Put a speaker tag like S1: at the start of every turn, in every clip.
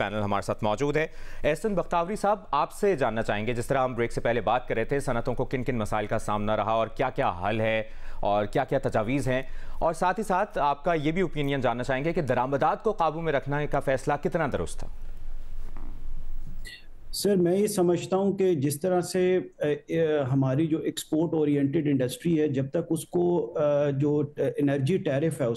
S1: Panel हमारे साथ मौजूद है। एहसन बख्तावरी साहब, आपसे जानना चाहेंगे, जिस तरह हम ब्रेक से पहले बात कर रहे थे, सनतों को किन किन मसाइल का सामना रहा और क्या क्या हल है और क्या क्या तजावीज़ हैं, और साथ ही साथ आपका ये भी ओपिनियन जानना चाहेंगे कि दरामदात को काबू में रखने का फैसला कितना दुरुस्त था।
S2: सर, मैं ये समझता हूँ कि जिस तरह से हमारी जो एक्सपोर्ट ओरिएंटेड इंडस्ट्री है, जब तक उसको जो एनर्जी टैरिफ है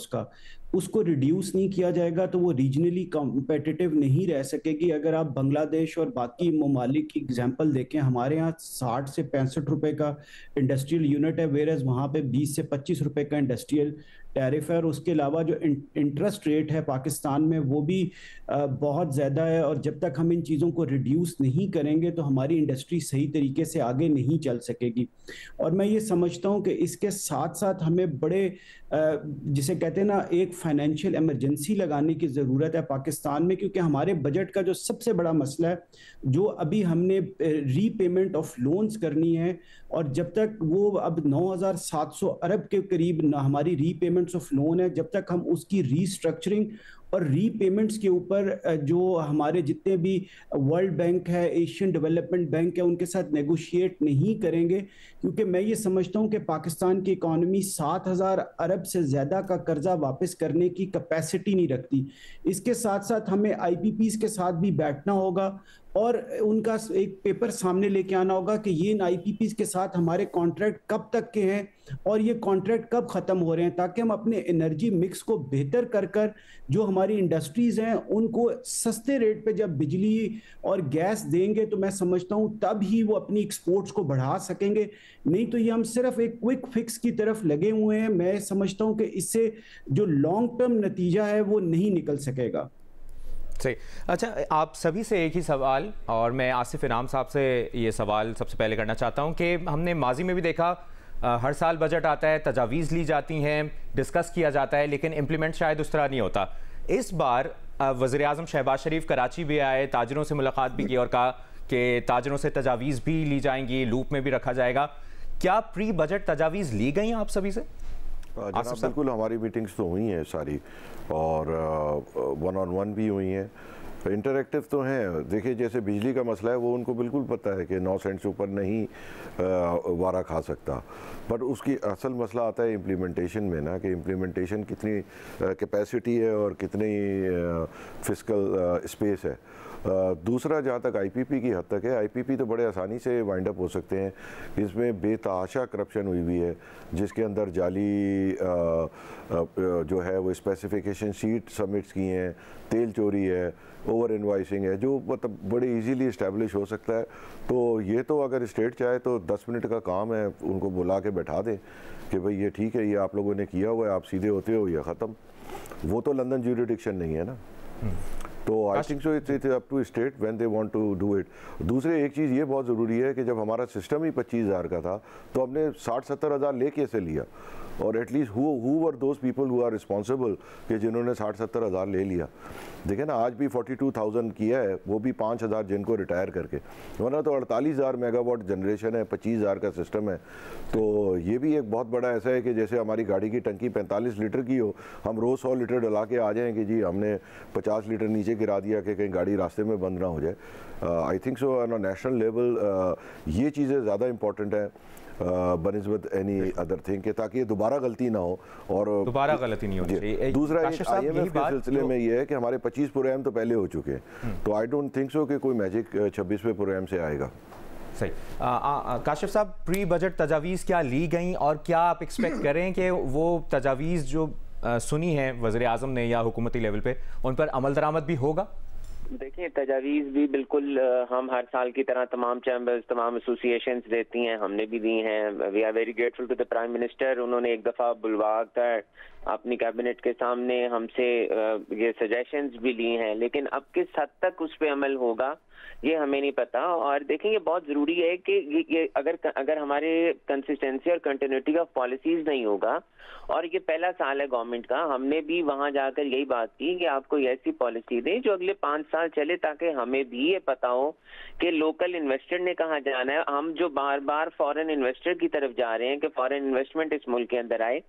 S2: उसको रिड्यूस नहीं किया जाएगा तो वो रीजनली कॉम्पिटिटिव नहीं रह सकेगी। अगर आप बांग्लादेश और बाकी ममालिक की एग्जांपल देखें, हमारे यहाँ 60 से 65 रुपए का इंडस्ट्रियल यूनिट है, वेरएज वहाँ पे 20 से 25 रुपए का इंडस्ट्रियल टैरिफ है। और उसके अलावा जो इंटरेस्ट रेट है पाकिस्तान में वो भी बहुत ज़्यादा है। और जब तक हम इन चीज़ों को रिड्यूस नहीं करेंगे तो हमारी इंडस्ट्री सही तरीके से आगे नहीं चल सकेगी। और मैं ये समझता हूँ कि इसके साथ साथ हमें बड़े जिसे कहते हैं ना, एक फाइनेंशियल इमरजेंसी लगाने की ज़रूरत है पाकिस्तान में, क्योंकि हमारे बजट का जो सबसे बड़ा मसला है, जो अभी हमने रीपेमेंट ऑफ लोन्स करनी है, और जब तक वो अब 9,700 अरब के करीब हमारी रीपेमेंट्स ऑफ लोन है, जब तक हम उसकी रीस्ट्रक्चरिंग और रीपेमेंट्स के ऊपर जो हमारे जितने भी वर्ल्ड बैंक है, एशियन डेवलपमेंट बैंक है, उनके साथ नेगोशिएट नहीं करेंगे, क्योंकि मैं ये समझता हूं कि पाकिस्तान की इकॉनमी 7,000 अरब से ज़्यादा का कर्जा वापस करने की कैपेसिटी नहीं रखती। इसके साथ साथ हमें आईपीपीज के साथ भी बैठना होगा और उनका एक पेपर सामने लेके आना होगा कि ये इन आईपीपीज के साथ हमारे कॉन्ट्रैक्ट कब तक के हैं और ये कॉन्ट्रैक्ट कब ख़त्म हो रहे हैं, ताकि हम अपने एनर्जी मिक्स को बेहतर कर कर जो हमारी इंडस्ट्रीज़ हैं उनको सस्ते रेट पे जब बिजली और गैस देंगे तो मैं समझता हूँ तब ही वो अपनी एक्सपोर्ट्स को बढ़ा सकेंगे। नहीं तो ये हम सिर्फ एक क्विक फिक्स की तरफ लगे हुए हैं। मैं समझता हूँ कि इससे जो लॉन्ग टर्म नतीजा है वो नहीं निकल सकेगा।
S1: सही। अच्छा, आप सभी से एक ही सवाल, और मैं आसिफ इनाम साहब से ये सवाल सबसे पहले करना चाहता हूँ कि हमने माजी में भी देखा, हर साल बजट आता है, तजावीज़ ली जाती हैं, डिस्कस किया जाता है, लेकिन इम्प्लीमेंट शायद उस तरह नहीं होता। इस बार वज़ीर-ए-आज़म शहबाज शरीफ कराची भी आए, ताजरों से मुलाकात भी की और कहा कि ताजरों से तजावीज़ भी ली जाएंगी, लूप में भी रखा जाएगा। क्या प्री बजट तजावीज़ ली गई आप सभी से?
S3: जनाब, बिल्कुल हमारी मीटिंग्स तो हुई हैं सारी, और 1-on-1 भी हुई हैं, इंटरेक्टिव तो हैं। देखिए, जैसे बिजली का मसला है वो उनको बिल्कुल पता है कि 9 सेंट से ऊपर नहीं वारा खा सकता, पर उसकी असल मसला आता है इम्प्लीमेंटेशन में ना, कि इम्प्लीमेंटेशन कितनी कैपेसिटी है और कितनी फिस्कल स्पेस है। दूसरा, जहाँ तक आईपीपी की हद तक है, आईपीपी तो बड़े आसानी से वाइंड अप हो सकते हैं। इसमें बेतहाशा करप्शन हुई हुई है, जिसके अंदर जाली जो है वो स्पेसिफिकेशन शीट सबमिट्स की हैं, तेल चोरी है, ओवर इनवाइसिंग है, जो मतलब बड़े इजीली इस्टेब्लिश हो सकता है। तो ये तो अगर स्टेट चाहे तो 10 मिनट का काम है, उनको बुला के बैठा दें कि भाई ये ठीक है, ये आप लोगों ने किया हुआ है, आप सीधे होते हो, ये ख़त्म। वो तो लंदन ज्यूरिडिक्शन नहीं है ना। तो I think so it's up to state when they want to do it. दूसरे, एक चीज़ ये बहुत ज़रूरी है कि जब हमारा सिस्टम ही 25,000 का था तो हमने 60-70 हज़ार ले कैसे लिया, और at least who were those people who are responsible कि जिन्होंने 60-70 हज़ार ले लिया। देखें ना, आज भी 42,000 किया है, वो भी 5,000 जिनको रिटायर करके, वरना तो 48,000 मेगावाट जनरेशन है, 25,000 का सिस्टम है। तो ये भी एक बहुत बड़ा ऐसा है कि जैसे हमारी गाड़ी की टंकी 45 लीटर की हो, हम रोज़ 100 लीटर डला के आ जाएँ कि जी हमने 50 लीटर नीचे गिरा दिया कि कहीं गाड़ी रास्ते में बंद ना हो जाए। आई think so on a national level ये चीज़ें ज़्यादा इंपॉर्टेंट है बनिस्बत एनी अदर थिंग के, ताकि ये दोबारा गलती ना हो और
S1: दोबारा गलती नहीं होनी चाहिए।
S3: दूसरा, IMF के सिलसिले में ये है कि हमारे 25 प्रोग्राम तो पहले हो चुके हैं, तो आई डोंट थिंक सो कि कोई मैजिक 26वें प्रोग्राम से आएगा।
S1: सही। काशिफ साहब, प्री बजट तजावीज़ क्या ली गई और क्या आप एक्सपेक्ट करें कि वो तजावीज़ जो सुनी है वज़ीर-ए-आज़म ने या हुकूमती लेवल पे, उन पर अमल दरामद भी होगा?
S4: देखिए, तजावीज़ भी बिल्कुल हम हर साल की तरह तमाम चैम्बर्स, तमाम एसोसिएशंस देती हैं, हमने भी दी हैं। We are very grateful to the prime minister. उन्होंने एक दफ़ा बुलवा कर अपनी कैबिनेट के सामने हमसे ये सजेशंस भी ली हैं, लेकिन अब किस हद तक उस पर अमल होगा ये हमें नहीं पता। और देखें, ये बहुत ज़रूरी है कि ये अगर हमारे कंसिस्टेंसी और कंटिन्यूटी ऑफ पॉलिसीज़ नहीं होगा, और ये पहला साल है गवर्नमेंट का, हमने भी वहाँ जाकर यही बात की कि आपको ऐसी पॉलिसी दें जो अगले 5 साल चले, ताकि हमें भी ये पता हो कि लोकल इन्वेस्टर ने कहाँ जाना है। हम जो बार बार फॉरेन इन्वेस्टर की तरफ जा रहे हैं कि फॉरेन इन्वेस्टमेंट इस मुल्क के अंदर आए,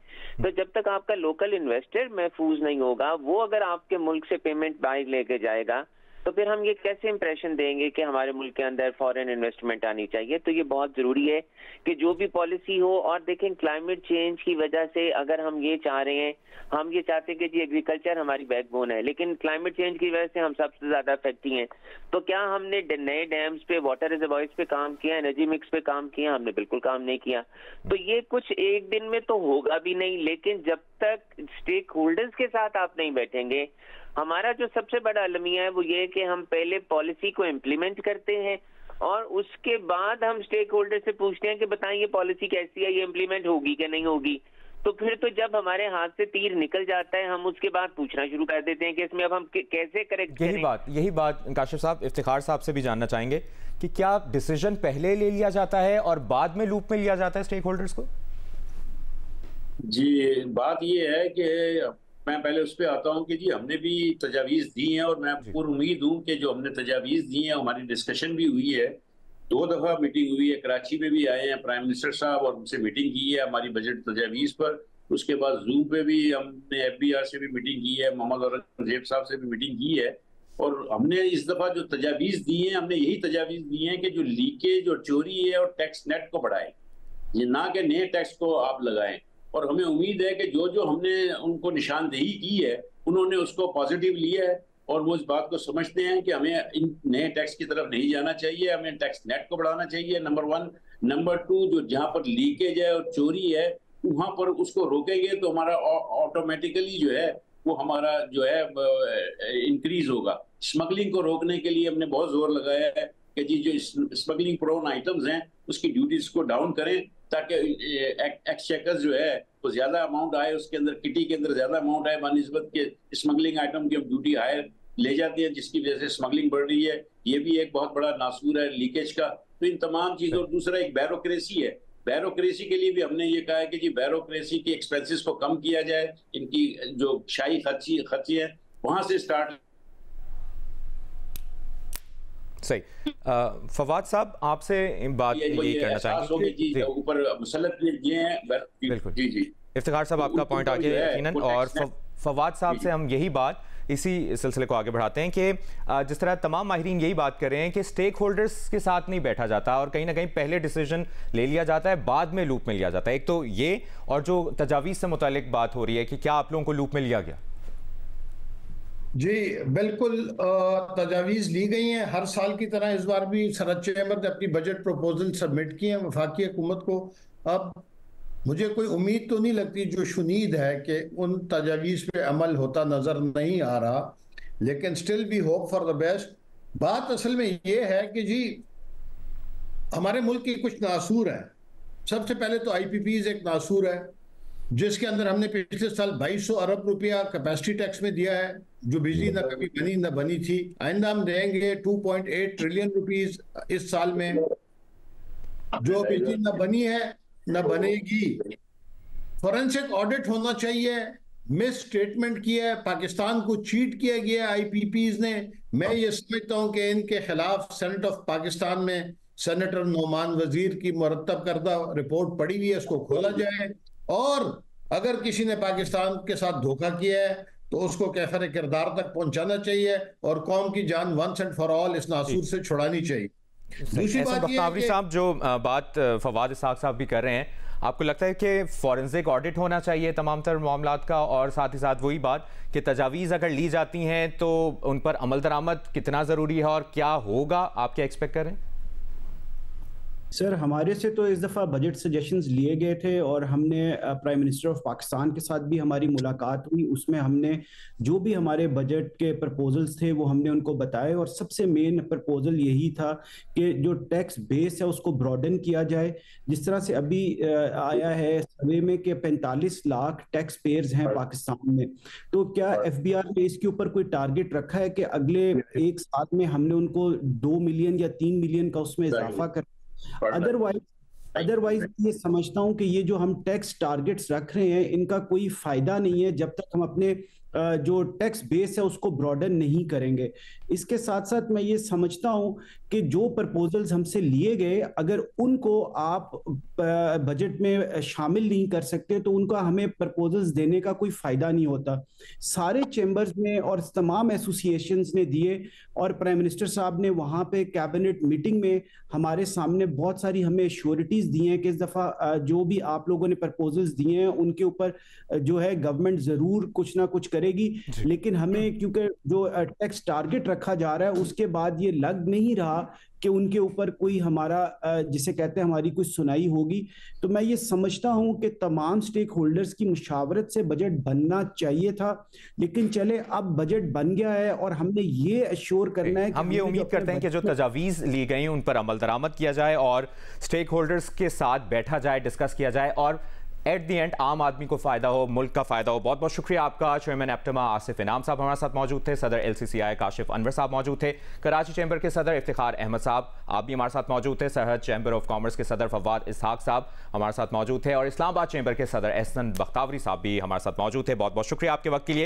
S4: तो जब तक आपका लोकल इन्वेस्टर महफूज नहीं होगा, वो अगर आपके मुल्क से पेमेंट बाहर लेके जाएगा तो फिर हम ये कैसे इंप्रेशन देंगे कि हमारे मुल्क के अंदर फॉरेन इन्वेस्टमेंट आनी चाहिए? तो ये बहुत ज़रूरी है कि जो भी पॉलिसी हो, और देखें क्लाइमेट चेंज की वजह से अगर हम ये चाह रहे हैं, हम ये चाहते हैं कि जी एग्रीकल्चर हमारी बैकबोन है, लेकिन क्लाइमेट चेंज की वजह से हम सबसे ज़्यादा अफेक्टी हैं। तो क्या हमने नए डैम्स पे, वाटर रिजर्वॉयर्स पे काम किया, एनर्जी मिक्स पे काम किया? हमने बिल्कुल काम नहीं किया। तो ये कुछ एक दिन में तो होगा भी नहीं, लेकिन जब तक स्टेक होल्डर्स के साथ आप नहीं बैठेंगे, हमारा जो सबसे बड़ा अलमिया है वो ये है कि हम पहले पॉलिसी को इम्प्लीमेंट करते हैं और उसके बाद हम स्टेक होल्डर से पूछते हैं कि बताएं ये पॉलिसी कैसी है, ये इम्प्लीमेंट होगी कि नहीं होगी। तो फिर तो जब हमारे हाथ से तीर निकल जाता है, हम उसके बाद पूछना शुरू कर देते हैं कि इसमें अब हम कैसे करेक्ट करें।
S1: यही बात काशिफ साहब, इफ्तिखार साहब से भी जानना चाहेंगे कि क्या डिसीजन पहले ले लिया जाता है और बाद में लूप में लिया जाता है स्टेक होल्डर्स को?
S5: जी, बात ये है कि मैं पहले उस पर आता हूँ कि जी हमने भी तजावीज़ दी हैं और मैं पूरी उम्मीद हूँ कि जो हमने तजावीज़ दी हैं, हमारी डिस्कशन भी हुई है, 2 दफ़ा मीटिंग हुई है, कराची में भी आए हैं प्राइम मिनिस्टर साहब और उनसे मीटिंग की है हमारी बजट तजावीज़ पर। उसके बाद जूम पे भी हमने FBR से भी मीटिंग की है, मोहम्मद औरंगजेब साहब से भी मीटिंग की है। और हमने इस दफ़ा जो तजावीज़ दी हैं, हमने यही तजावीज़ दी हैं कि जो लीकेज और चोरी है और टैक्स नेट को बढ़ाएं, ये ना कि नए टैक्स को आप लगाएं। और हमें उम्मीद है कि जो जो हमने उनको निशानदेही की है, उन्होंने उसको पॉजिटिव लिया है और वो इस बात को समझते हैं कि हमें इन नए टैक्स की तरफ नहीं जाना चाहिए, हमें टैक्स नेट को बढ़ाना चाहिए, नंबर 1। नंबर 2, जो जहाँ पर लीकेज है और चोरी है, वहाँ पर उसको रोकेंगे तो हमारा ऑटोमेटिकली जो है वो हमारा जो है इंक्रीज होगा। स्मगलिंग को रोकने के लिए हमने बहुत जोर लगाया है कि जी जो स्मगलिंग प्रोन आइटम्स हैं उसकी ड्यूटीज को डाउन करें, ताकि एक्सचेकर्स जो है वो ज्यादा अमाउंट आए, उसके अंदर किटी के अंदर ज्यादा अमाउंट आए बनिस्बत के स्मगलिंग आइटम की ड्यूटी हायर ले जाती है, जिसकी वजह से स्मगलिंग बढ़ रही है। ये भी एक बहुत बड़ा नासूर है लीकेज का। तो इन तमाम चीजों, दूसरा एक बैरोक्रेसी है, बैरोक्रेसी के लिए भी हमने ये कहा है कि जी बैरोक्रेसी की एक्सपेंसेस को कम किया जाए, इनकी जो शाही खर्ची है वहां से स्टार्ट।
S1: सही। फवाद साहब, आपसे बात ये करना चाहेंगे
S5: कि ऊपर मुसल्लत ये हैं।
S1: बिल्कुल
S5: जी जी,
S1: इफ्तिखार साहब आपका पॉइंट आ गया यकीनन। और फवाद साहब से हम यही बात, इसी सिलसिले को आगे बढ़ाते हैं कि जिस तरह तमाम माहिरीन यही बात कर रहे हैं कि स्टेक होल्डर्स के साथ नहीं बैठा जाता और कहीं ना कहीं पहले डिसीजन ले लिया जाता है, बाद में लूप में लिया जाता है। एक तो ये, और जो तजावीज़ से मुतालिक बात हो रही है कि क्या आप लोगों को लूप में लिया गया?
S6: जी बिल्कुल, तजावीज़ ली गई हैं हर साल की तरह। इस बार भी सरहद चैम्बर ने अपनी बजट प्रपोजल सबमिट किए हैं वफाकी हुकूमत को। अब मुझे कोई उम्मीद तो नहीं लगती, जो शुनीद है कि उन तजावीज़ पे अमल होता नज़र नहीं आ रहा, लेकिन स्टिल भी होप फॉर द बेस्ट। बात असल में ये है कि जी हमारे मुल्क के कुछ नासूर हैं। सबसे पहले तो IPPs एक नासूर है, जिसके अंदर हमने पिछले साल 2200 अरब रुपया कैपेसिटी टैक्स में दिया है, जो बिजली ना कभी बनी ना बनी थी। आइंदा हम देंगे 2.8 ट्रिलियन रुपीस इस साल में, जो बिजली ना बनी है ना बनेगी। फॉरेंसिक ऑडिट होना चाहिए। मिस स्टेटमेंट किया है, पाकिस्तान को चीट किया गया IPPs ने। मैं ये समझता हूं कि इनके खिलाफ सेनेट ऑफ पाकिस्तान में सेनेटर नोमान वजीर की मुरतब करदा रिपोर्ट पड़ी हुई है, उसको खोला जाए। और अगर किसी ने पाकिस्तान के साथ धोखा किया है तो उसको कैफर किरदार तक पहुंचाना चाहिए और कौम की जान वंस एंड फॉर ऑल इस नासूर से छुड़ानी चाहिए। दूसरी बात ये है कि
S1: साहब, जो बात फवाद इसाक साहब भी कर रहे हैं, आपको लगता है कि फॉरेंसिक ऑडिट होना चाहिए तमाम तर मामलात का, और साथ ही साथ वही बात कि तजावीज़ अगर ली जाती हैं तो उन पर अमल दरामद कितना ज़रूरी है और क्या होगा, आप क्या एक्सपेक्ट कर रहे हैं?
S2: सर, हमारे से तो इस दफ़ा बजट सजेशंस लिए गए थे और हमने प्राइम मिनिस्टर ऑफ पाकिस्तान के साथ भी हमारी मुलाकात हुई। उसमें हमने जो भी हमारे बजट के प्रपोजल्स थे वो हमने उनको बताए, और सबसे मेन प्रपोजल यही था कि जो टैक्स बेस है उसको ब्रॉडन किया जाए। जिस तरह से अभी आया है सर्वे में कि 45 लाख टैक्स पेयर्स हैं पाकिस्तान में, तो क्या FBR ने इसके ऊपर कोई टारगेट रखा है कि अगले एक साल में हमने उनको 2 मिलियन या 3 मिलियन का उसमें इजाफा कर? अदरवाइज ये समझता हूं कि ये जो हम टैक्स टारगेट्स रख रहे हैं इनका कोई फायदा नहीं है जब तक हम अपने जो टैक्स बेस है उसको ब्रॉडन नहीं करेंगे। इसके साथ साथ मैं ये समझता हूं कि जो प्रपोजल्स हमसे लिए गए, अगर उनको आप बजट में शामिल नहीं कर सकते तो उनका हमें प्रपोजल्स देने का कोई फायदा नहीं होता। सारे चैम्बर्स में और तमाम एसोसिएशंस ने दिए, और प्राइम मिनिस्टर साहब ने वहां पे कैबिनेट मीटिंग में हमारे सामने बहुत सारी हमें एश्योरिटीज दी हैं कि इस दफा जो भी आप लोगों ने प्रपोजल्स दिए हैं उनके ऊपर जो है गवर्नमेंट जरूर कुछ ना कुछ करेगी। लेकिन हमें क्योंकि जो टैक्स टारगेट रखा जा रहा है उसके बाद ये लग नहीं रहा कि उनके ऊपर कोई हमारा जिसे कहते हैं हमारी कोई सुनाई होगी। तो मैं ये समझता हूं कि तमाम स्टेक होल्डर्स की मुशावरत से बजट बनना चाहिए था, लेकिन चले अब बजट बन गया है और हमने ये अश्योर करना है कि
S1: हम ये उम्मीद करते हैं कि जो तजावीज़ ली गई उन पर अमल दरामद किया जाए और स्टेक होल्डर्स के साथ बैठा जाए, डिस्कस किया जाए और एट द एंड आम आदमी को फ़ायदा हो, मुल्क का फ़ायदा हो। बहुत बहुत शुक्रिया आपका। चेयरमैन एप्टमा आसिफ इनाम साहब हमारे साथ मौजूद थे, सदर LCCI काशिफ अनवर साहब मौजूद थे, कराची चैम्बर के सदर इफ्तिखार अहमद साहब आप भी हमारे साथ मौजूद थे, सरहद चैम्बर ऑफ कॉमर्स के सदर फवाद इसहाक साहब हमारे साथ मौजूद थे और इस्लामाबाद चैम्बर के सदर एहसन बख्तावरी साहब भी हमारे साथ मौजूद थे। बहुत बहुत शुक्रिया आपके वक्त के लिए।